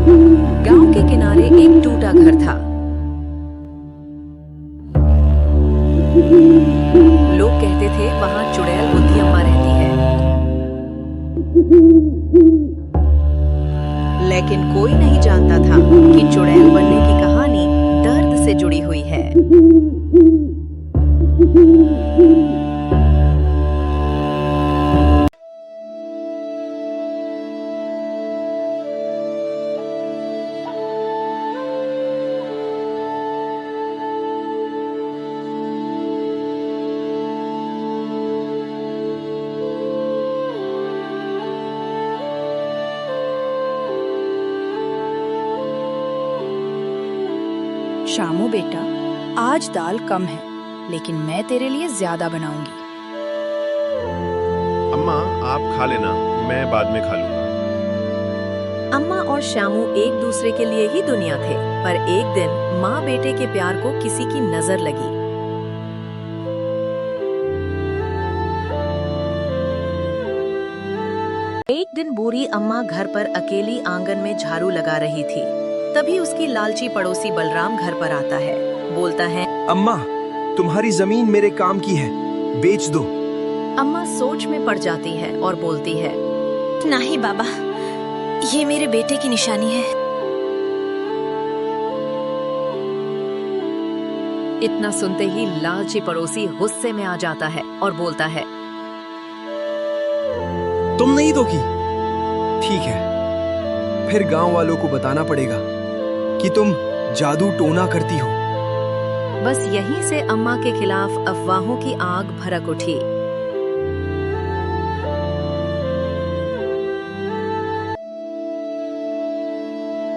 गांव के किनारे एक टूटा घर था। लोग कहते थे वहां चुड़ैल बुद्धि अम्मा रहती है, लेकिन कोई नहीं जानता था कि चुड़ैल बनने की कहानी दर्द से जुड़ी हुई है। शामू बेटा, आज दाल कम है, लेकिन मैं तेरे लिए ज्यादा बनाऊंगी। अम्मा आप खा लेना, मैं बाद में खा लूंगा। अम्मा और श्यामू एक दूसरे के लिए ही दुनिया थे, पर एक दिन माँ बेटे के प्यार को किसी की नजर लगी। एक दिन बूढ़ी अम्मा घर पर अकेली आंगन में झाड़ू लगा रही थी। तभी उसकी लालची पड़ोसी बलराम घर पर आता है। बोलता है, अम्मा, तुम्हारी जमीन मेरे काम की है, बेच दो। अम्मा सोच में पड़ जाती है और बोलती है, नहीं बाबा, ये मेरे बेटे की निशानी है। इतना सुनते ही लालची पड़ोसी गुस्से में आ जाता है और बोलता है, तुम नहीं दोगी? ठीक है, फिर गांव वालों को बताना पड़ेगा कि तुम जादू टोना करती हो। बस यहीं से अम्मा के खिलाफ अफवाहों की आग भड़क उठी।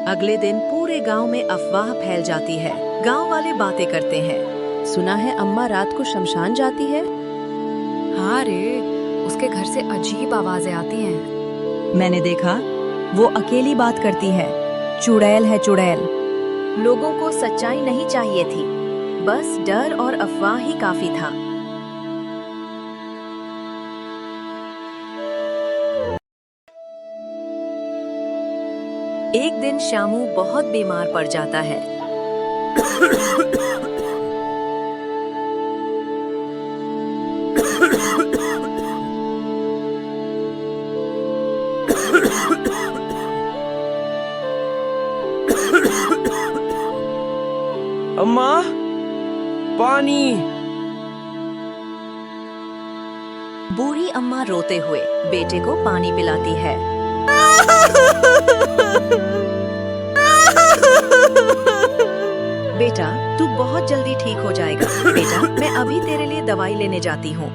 अगले दिन पूरे गांव में अफवाह फैल जाती है। गांव वाले बातें करते हैं, सुना है अम्मा रात को शमशान जाती है। हाँ रे, उसके घर से अजीब आवाजें आती हैं। मैंने देखा, वो अकेली बात करती है। चुड़ैल है चुड़ैल। लोगों को सच्चाई नहीं चाहिए थी, बस डर और अफवाह ही काफी था। एक दिन श्यामू बहुत बीमार पड़ जाता है। अम्मा, पानी। बूढ़ी अम्मा रोते हुए बेटे को पानी पिलाती है। बेटा, तू बहुत जल्दी ठीक हो जाएगा। बेटा, मैं अभी तेरे लिए दवाई लेने जाती हूँ।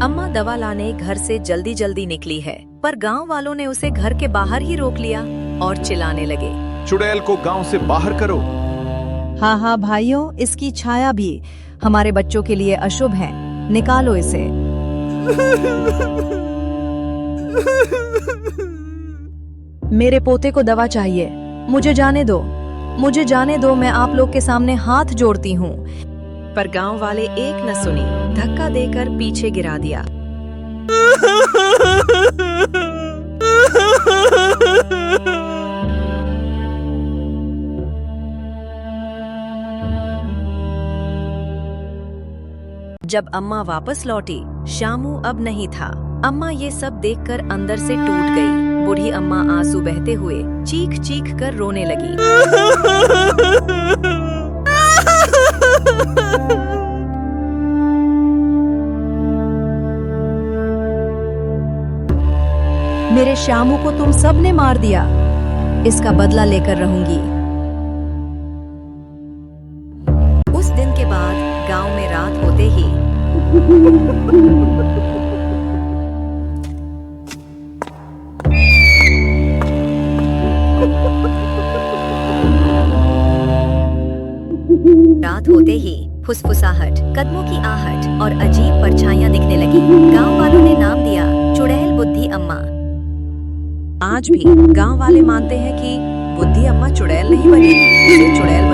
अम्मा दवा लाने घर से जल्दी जल्दी निकली है, पर गांव वालों ने उसे घर के बाहर ही रोक लिया और चिल्लाने लगे, चुड़ैल को गांव से बाहर करो। हाँ हाँ भाइयों, इसकी छाया भी हमारे बच्चों के लिए अशुभ है, निकालो इसे। मेरे पोते को दवा चाहिए, मुझे जाने दो, मुझे जाने दो, मैं आप लोग के सामने हाथ जोड़ती हूँ। पर गांव वाले एक न सुनी, धक्का देकर पीछे गिरा दिया। जब अम्मा वापस लौटी, श्यामू अब नहीं था। अम्मा ये सब देखकर अंदर से टूट गई। बूढ़ी अम्मा आंसू बहते हुए चीख चीख कर रोने लगी। मेरे श्यामू को तुम सब ने मार दिया, इसका बदला लेकर रहूंगी। उस दिन के बाद गांव में रात होते ही फुसफुसाहट, कदमों की आहट और अजीब परछाइयां दिखने लगी। गांव वालों ने नाम दिया चुड़ैल बुद्धि अम्मा। आज भी गांव वाले मानते हैं कि बुद्धि अम्मा चुड़ैल नहीं बनी, उसे चुड़ैल